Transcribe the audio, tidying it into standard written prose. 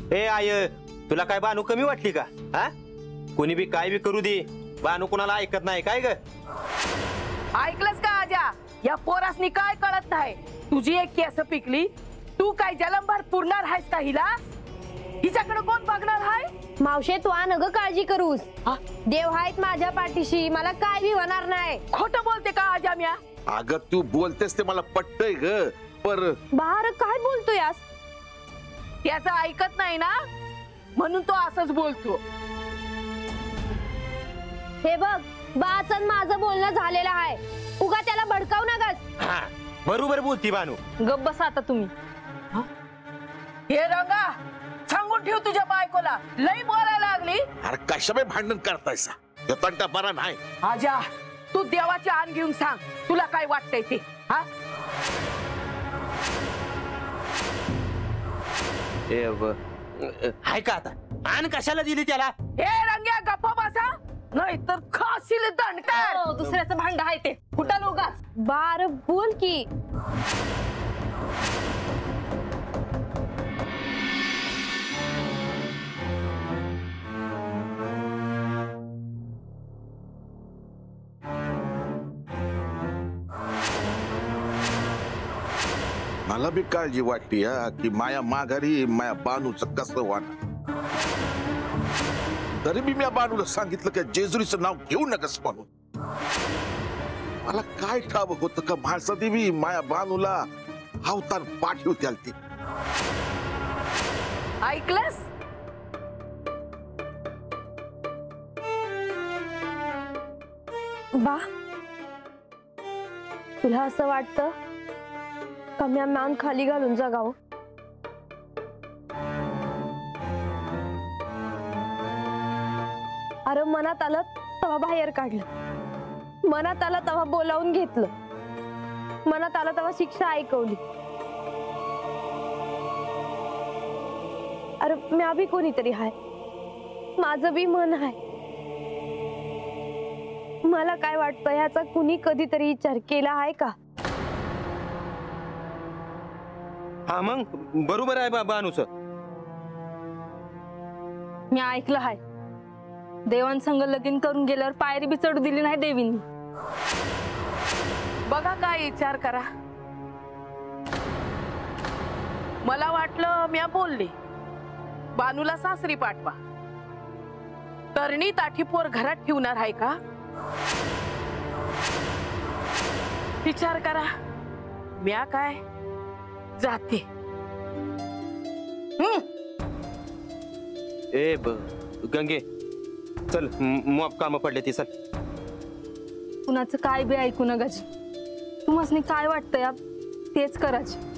ए I, तुला काय बानू कमी वाटली का? हा, कोणी बी काय बी करू दे, बानू कोणाला ऐकत नाही काय ग? ऐकलंस का आजा? या पोरासनी काय कळत नाही? तुझी एक केस पिकली, तू काय जलंभर पुरणार आहेस का हिला? हिच्याकडे कोण बघणार आहे? मावशे तू नग काळजी करूस, देव आहेत माझ्या पाठीशी, मला काय बी होणार नाही. खोटं बोलते का आजा म्या? अगं तू बोलतेस ते मला पटतंय ग, पर बाहर काय बोलतोयास? त्याचं ऐकत नाही ना, म्हणून तो असंच बोलतो. हे बघ, बाचन माझं बोलणं झालेलं आहे, उगा त्याला भडकावू नकास. हा, बरोबर बोलती बानू. गप्प बसा आता तुम्ही. हे रंगा, सांगून ठेव तुझ्या बायकोला, लई बोलायला लागली. अरे कशाने भांडण करतायसा? तो तंटा बरा नाही. आजा, तू देवाची आण घेऊन सांग, तुला काय वाटतंय ते. हा, हाय का आता? आण कशाला दिली त्याला? हे रंग्या गप्पा बसा, नाही तर खाशील दंडकार. दुसऱ्याचं भांड आहे ते, कुठं लोगास? बार बोल की. मला बी काळजी वाटते की माया माघारी माया बानूचं कसं वाटत. तरी बी मी बानूला सांगितलं की जेजुरीचं नाव घेऊ नकस म्हणून. मला काय ठाव होतं का म्हाळसा देवी माया बानूला अवतार पाठवत्याल ती. ऐकलंस? बा, तुला असं वाटतं का म्या मान खाली घालून जगावं? अरे मनात आलं तेव्हा बाहेर काढलं, मनात आलं तेव्हा बोलावून घेतलं, मनात आलं तेव्हा शिक्षा ऐकवली. अरे म्या बी कोणीतरी हाय, माझं बी मन आहे. मला काय वाटतं ह्याचा कुणी कधीतरी विचार केला आहे का? हा मग बरोबर आहे बानूच. मी ऐकलं आहे, देवांसंग लगीन करून गेल्यावर पायरी बी चढू दिली नाही देवींनी. बघा काय विचार करा. मला वाटलं म्या बोलले बानूला सासरी पाठवा, तरणी ताठी पोर घरात ठेवणार आहे का? विचार करा. म्या काय जाते. ए गंगे, चल मॉप काम पडले ती, चल. कुणाचं काय बी ऐकू नका. तुम्हाला काय वाटतंय तेच करायचं.